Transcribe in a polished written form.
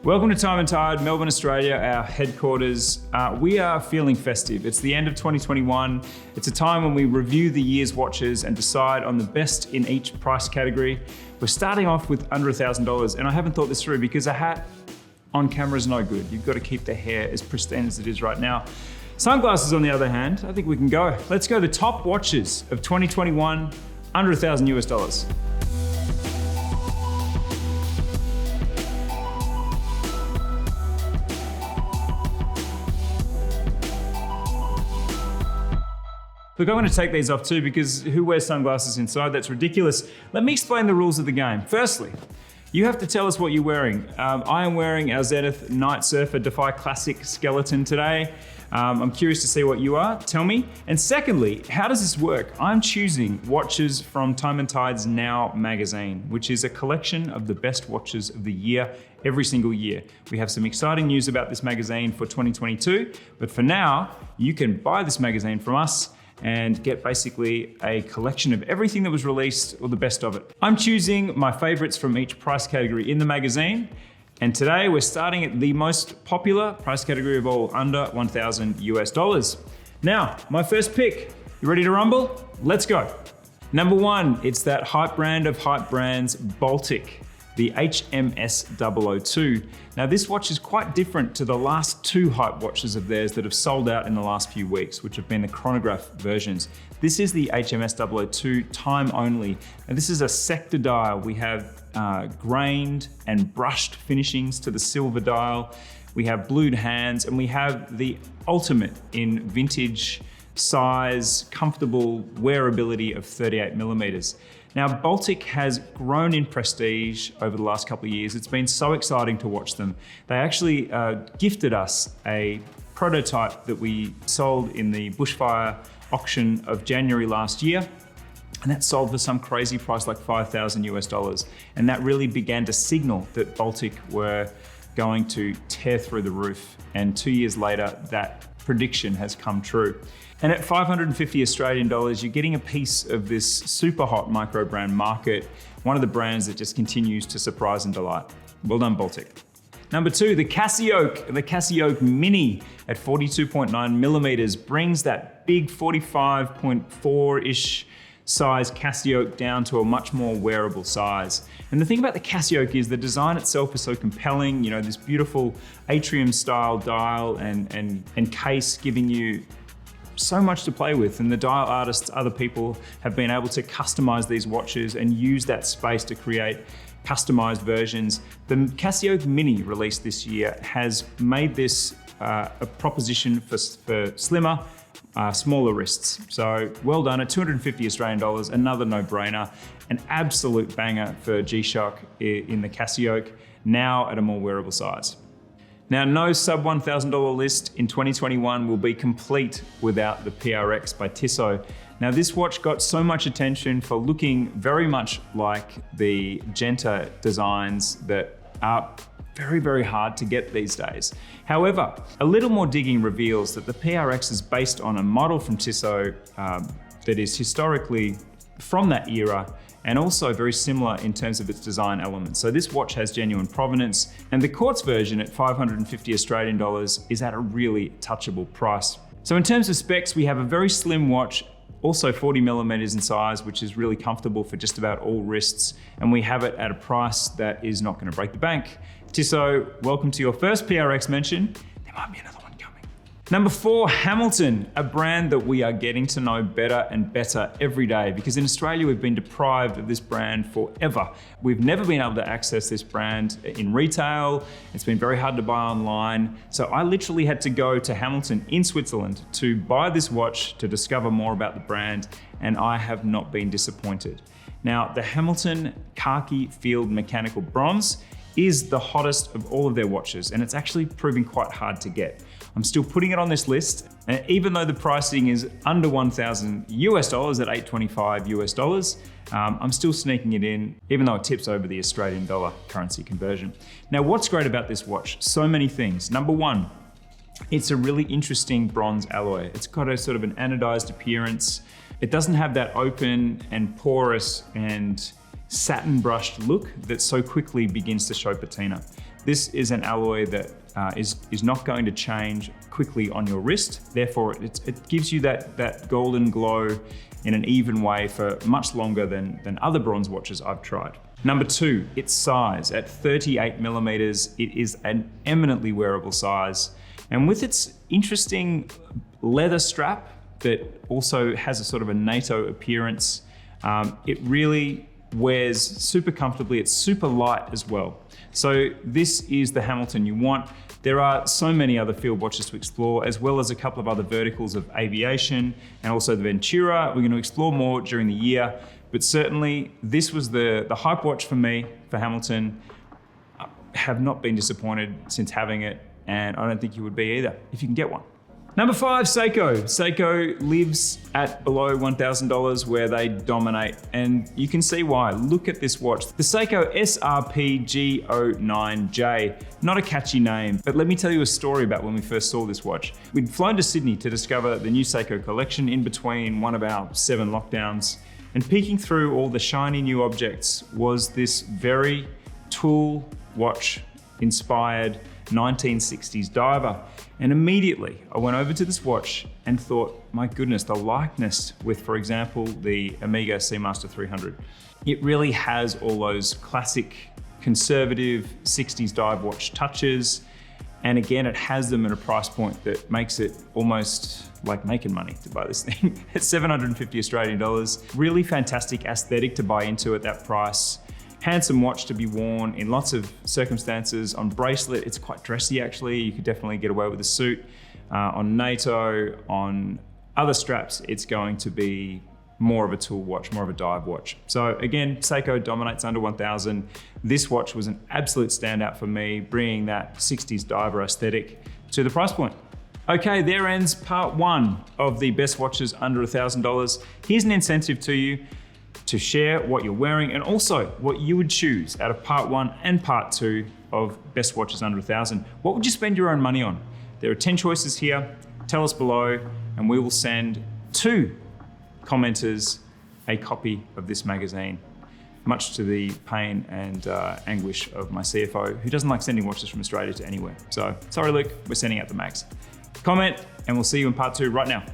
Welcome to Time and Tide, Melbourne, Australia, our headquarters. We are feeling festive. It's the end of 2021. It's a time when we review the year's watches and decide on the best in each price category. We're starting off with under $1,000, and I haven't thought this through because a hat on camera is no good. You've got to keep the hair as pristine as it is right now. Sunglasses, on the other hand, I think we can go. Let's go the top watches of 2021, under $1,000 US. Look, I'm going to take these off too because who wears sunglasses inside? That's ridiculous. Let me explain the rules of the game. Firstly, you have to tell us what you're wearing. I am wearing our Zenith Night Surfer Defy Classic Skeleton today. I'm curious to see what you are. Tell me. And secondly, how does this work? I'm choosing watches from Time and Tide's Now magazine, which is a collection of the best watches of the year every single year. We have some exciting news about this magazine for 2022, but for now, you can buy this magazine from us and get basically a collection of everything that was released, or the best of it. I'm choosing my favorites from each price category in the magazine, and today we're starting at the most popular price category of all, under $1,000 US. Now, my first pick. You ready to rumble? Let's go. Number one, it's that hype brand of hype brands, Baltic, the HMS 002. Now this watch is quite different to the last two hype watches of theirs that have sold out in the last few weeks, which have been the chronograph versions. This is the HMS 002 time only. And this is a sector dial. We have grained and brushed finishings to the silver dial. We have blued hands, and we have the ultimate in vintage size, comfortable wearability of 38 millimeters. Now, Baltic has grown in prestige over the last couple of years. It's been so exciting to watch them. They actually gifted us a prototype that we sold in the bushfire auction of January last year. And that sold for some crazy price like $5,000 US. And that really began to signal that Baltic were going to tear through the roof. And 2 years later, that prediction has come true. And at 550 Australian dollars, you're getting a piece of this super hot micro brand market, one of the brands that just continues to surprise and delight. Well done, Baltic. Number two, the Cassiope. The Cassiope Mini at 42.9 millimeters brings that big 45.4-ish size Cassiope down to a much more wearable size. And the thing about the Cassiope is the design itself is so compelling. You know, this beautiful atrium style dial and case giving you so much to play with, and the dial artists, other people, have been able to customize these watches and use that space to create customized versions. The Cassiope Mini released this year has made this a proposition for slimmer, smaller wrists. So well done at 250 Australian dollars, another no-brainer, an absolute banger for G-Shock in the Cassiope, now at a more wearable size. Now, no sub $1,000 list in 2021 will be complete without the PRX by Tissot. Now, this watch got so much attention for looking very much like the Genta designs that are very, very hard to get these days. However, a little more digging reveals that the PRX is based on a model from Tissot that is historically from that era, and also very similar in terms of its design elements. So this watch has genuine provenance, and the quartz version at 550 Australian dollars is at a really touchable price. So in terms of specs, we have a very slim watch, also 40 millimeters in size, which is really comfortable for just about all wrists, and we have it at a price that is not going to break the bank. Tissot, welcome to your first PRX mention. There might be another one coming. Number four, Hamilton, a brand that we are getting to know better and better every day, because in Australia we've been deprived of this brand forever. We've never been able to access this brand in retail. It's been very hard to buy online. So I literally had to go to Hamilton in Switzerland to buy this watch to discover more about the brand, and I have not been disappointed. Now, the Hamilton Khaki Field Mechanical Bronze is the hottest of all of their watches, and it's actually proving quite hard to get. I'm still putting it on this list, and even though the pricing is under $1,000 US at 825 US, I'm still sneaking it in, even though it tips over the Australian dollar currency conversion. Now, what's great about this watch? So many things. Number one, it's a really interesting bronze alloy. It's got a sort of an anodized appearance. It doesn't have that open and porous and satin brushed look that so quickly begins to show patina. This is an alloy that is not going to change quickly on your wrist. Therefore, it gives you that golden glow in an even way for much longer than other bronze watches I've tried. Number 2, its size. At 38 millimeters, it is an eminently wearable size. And with its interesting leather strap that also has a sort of a NATO appearance, it really wears super comfortably. It's super light as well. So this is the Hamilton you want. There are so many other field watches to explore, as well as a couple of other verticals of aviation and also the Ventura. We're going to explore more during the year, but certainly this was the hype watch for me, for Hamilton. I have not been disappointed since having it, and I don't think you would be either if you can get one. Number 5, Seiko. Seiko lives at below $1,000 where they dominate, and you can see why. Look at this watch. The Seiko SRP-G09J. Not a catchy name, but let me tell you a story about when we first saw this watch. We'd flown to Sydney to discover the new Seiko collection in between one of our 7 lockdowns, and peeking through all the shiny new objects was this very tool watch inspired 1960s diver. And immediately I went over to this watch and thought, my goodness, the likeness with, for example, the Omega Seamaster 300. It really has all those classic conservative 60s dive watch touches. And again, it has them at a price point that makes it almost like making money to buy this thing. It's 750 Australian dollars. Really fantastic aesthetic to buy into at that price. Handsome watch to be worn in lots of circumstances. On bracelet, it's quite dressy actually. You could definitely get away with a suit. On NATO, on other straps, it's going to be more of a tool watch, more of a dive watch. So again, Seiko dominates under 1,000. This watch was an absolute standout for me, bringing that 60s diver aesthetic to the price point. Okay, there ends part 1 of the best watches under $1,000. Here's an incentive to you to share what you're wearing and also what you would choose out of part 1 and part 2 of best watches under 1,000. What would you spend your own money on? There are 10 choices here. Tell us below and we will send 2 commenters a copy of this magazine, much to the pain and anguish of my CFO, who doesn't like sending watches from Australia to anywhere. So sorry, Luke, we're sending out the mags. Comment and we'll see you in part 2 right now.